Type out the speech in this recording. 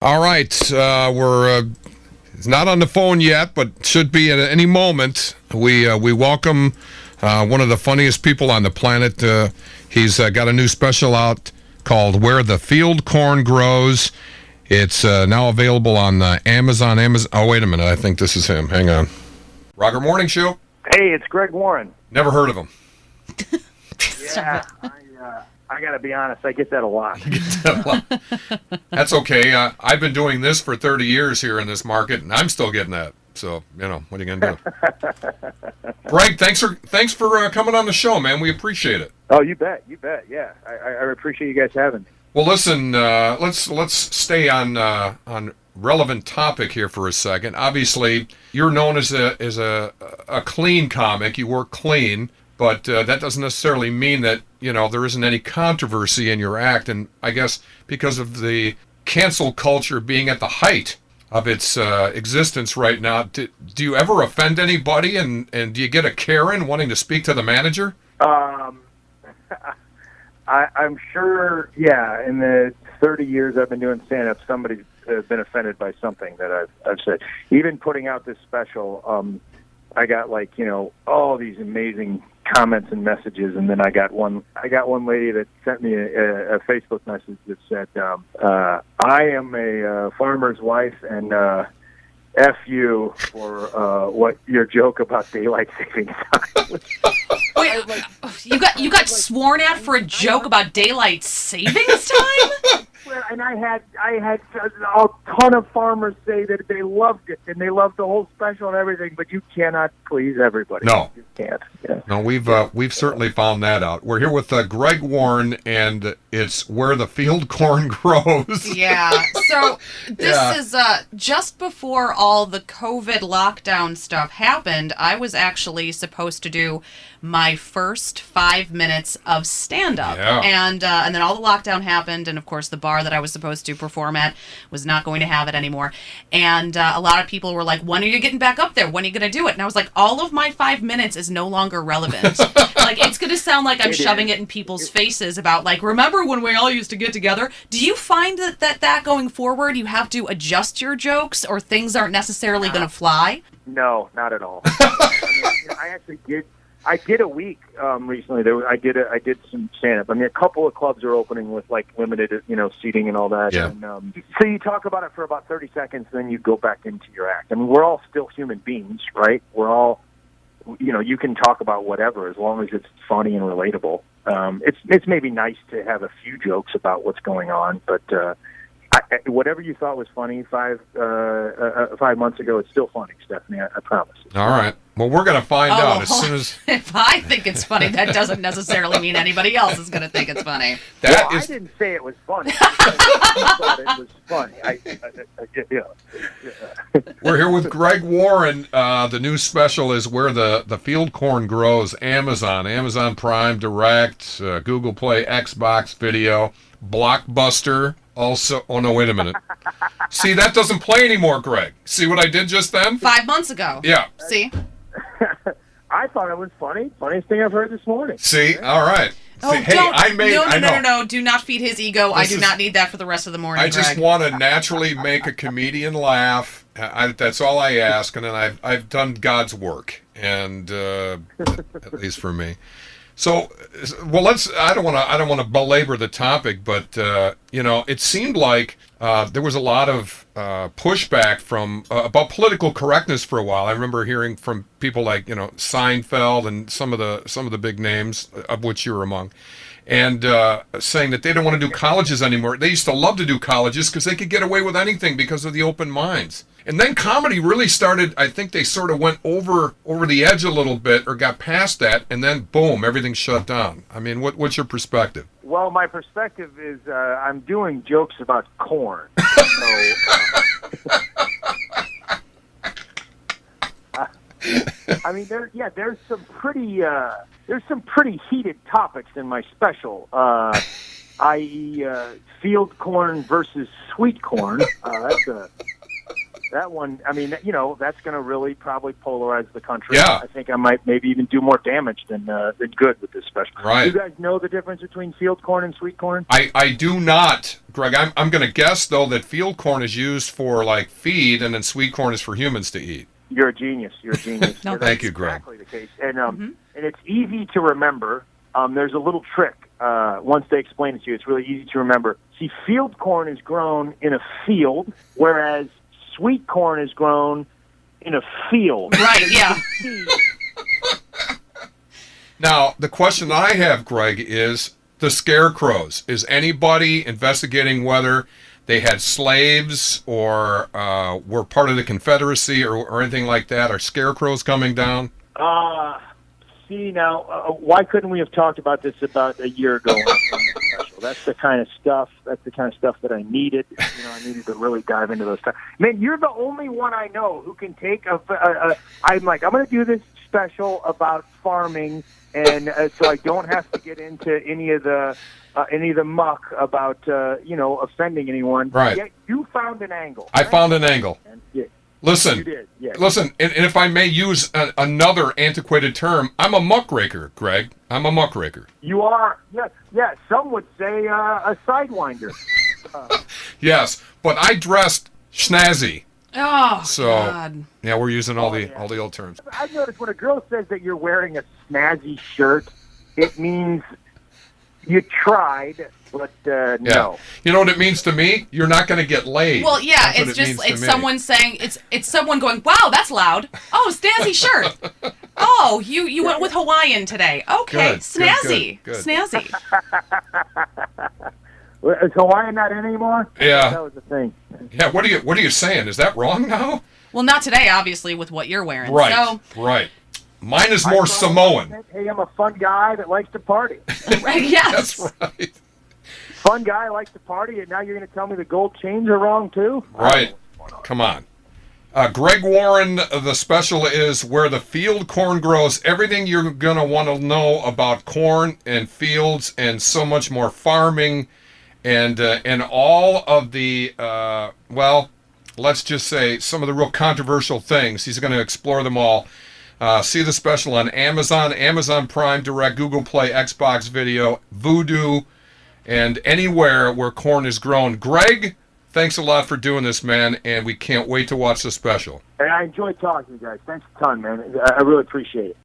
All right, we're not on the phone yet, but should be at any moment. We welcome one of the funniest people on the planet. He's got a new special out called "Where the Field Corn Grows." It's now available on Amazon. Oh, wait a minute, I think this is him. Hang on. Roger Morning Show. Hey, it's Greg Warren. Never heard of him. Yeah, I got to be honest, I get that a lot. That's okay. I've been doing this for 30 years here in this market, and I'm still getting that. So, what are you going to do? Greg, thanks for coming on the show, man. We appreciate it. Oh, you bet. Yeah, I appreciate you guys having me. Well, listen, let's stay on relevant topic here for a second. Obviously, you're known as a clean comic. You work clean. But that doesn't necessarily mean that, there isn't any controversy in your act. And I guess because of the cancel culture being at the height of its existence right now, do you ever offend anybody? And do you get a Karen wanting to speak to the manager? I'm sure, yeah, in the 30 years I've been doing stand-up, somebody's been offended by something that I've said. Even putting out this special, I got all these amazing comments and messages, and then I got one lady that sent me a Facebook message that said, I am a farmer's wife, and F you for what your joke about daylight savings time. Wait, you got sworn at for a joke about daylight savings time? Well, and I had a ton of farmers say that they loved it and they loved the whole special and everything, but you cannot please everybody. No, you can't. Yeah. No, we've certainly found that out. We're here with Greg Warren, and it's Where the Field Corn Grows. Yeah. So this is just before all the COVID lockdown stuff happened. I was actually supposed to do my first 5 minutes of stand-up, and then all the lockdown happened, and of course the bar that I was supposed to perform at was not going to have it anymore. And a lot of people were like, "When are you getting back up there? When are you going to do it?" And I was like, "All of my 5 minutes is no longer relevant." It's going to sound like I'm shoving it in people's faces about remember when we all used to get together? Do you find that going forward you have to adjust your jokes, or things aren't necessarily going to fly? No, not at all. I actually did. I did a week recently. I did some stand-up. A couple of clubs are opening with limited, seating and all that. Yeah. And, so you talk about it for about 30 seconds, then you go back into your act. We're all still human beings, right? We're all, you can talk about whatever as long as it's funny and relatable. It's maybe nice to have a few jokes about what's going on, but whatever you thought was funny 5 months ago, it's still funny, Stephanie. I promise. All right. Well, we're going to find out as soon as... If I think it's funny, that doesn't necessarily mean anybody else is going to think it's funny. I didn't say it was funny. I thought it was funny. We're here with Greg Warren. The new special is Where the Field Corn Grows. Amazon Prime, Direct, Google Play, Xbox Video, Blockbuster. Also, oh no, wait a minute. See, that doesn't play anymore, Greg. See what I did just then? 5 months ago. Yeah. See? I thought it was funny. Funniest thing I've heard this morning. See? All right. Oh, See, hey, No. Do not feed his ego. I do not need that for the rest of the morning, I just Greg. want to naturally make a comedian laugh. That's all I ask, and then I've done God's work, and at least for me. So, well, I don't want to belabor the topic, but it seemed like there was a lot of pushback from about political correctness for a while. I remember hearing from people like Seinfeld and some of the big names, of which you're among, and saying that they don't want to do colleges anymore. They used to love to do colleges because they could get away with anything because of the open minds. And then comedy really started. I think they sort of went over the edge a little bit, or got past that, and then boom, everything shut down. What's your perspective? Well, my perspective is I'm doing jokes about corn. There's some pretty heated topics in my special, i.e., field corn versus sweet corn. That one, I mean, you know, that's going to really probably polarize the country. Yeah. I think I might maybe even do more damage than good with this special. Right. You guys know the difference between field corn and sweet corn? I do not, Greg. I'm going to guess, though, that field corn is used for, like, feed, and then sweet corn is for humans to eat. You're a genius. You're a genius. No, thank you, Greg. Exactly the case. And and it's easy to remember. There's a little trick. Once they explain it to you, it's really easy to remember. See, field corn is grown in a field, whereas sweet corn is grown in a field. Right, yeah. Now, the question I have, Greg, is the scarecrows. Is anybody investigating whether they had slaves or were part of the Confederacy or anything like that? Are scarecrows coming down? See, now, why couldn't we have talked about this about a year ago? That's the kind of stuff. That's the kind of stuff that I needed. You know, I needed to really dive into those stuff. Man, you're the only one I know who can take I'm like, I'm going to do this special about farming, and so I don't have to get into any of the muck about offending anyone. Right. Yet you found an angle. I found an angle. Yeah. Listen, You did, yes. listen, and if I may use another antiquated term, I'm a muckraker, Greg. I'm a muckraker. You are, yes. Some would say a sidewinder. Yes, but I dressed snazzy. Oh, So God. yeah, we're using all the yeah. all the old terms. I've noticed when a girl says that you're wearing a snazzy shirt, it means you tried, but Yeah. no. You know what it means to me? You're not going to get laid. Well, yeah, That's what it's it just means to it's me. someone saying it's someone going, "Wow, that's loud." Oh, snazzy shirt. Oh, you went with Hawaiian today. Okay, Good, snazzy, good. snazzy. Is Hawaii not in anymore? Yeah. That was the thing. Yeah. What are you saying? Is that wrong now? Well, not today, obviously, with what you're wearing. Right. So, Right. Mine is more I thought, Samoan. Hey, I'm a fun guy that likes to party. right, yes. That's right. Fun guy likes to party, and now you're going to tell me the gold chains are wrong too? Right. Come on. Greg Warren, the special is where the field corn grows. Everything you're going to want to know about corn and fields and so much more farming and all of the, let's just say some of the real controversial things. He's going to explore them all. See the special on Amazon, Amazon Prime Direct, Google Play, Xbox Video, Vudu, and anywhere where corn is grown. Greg, thanks a lot for doing this, man, and we can't wait to watch the special. And I enjoyed talking to you guys. Thanks a ton, man. I really appreciate it.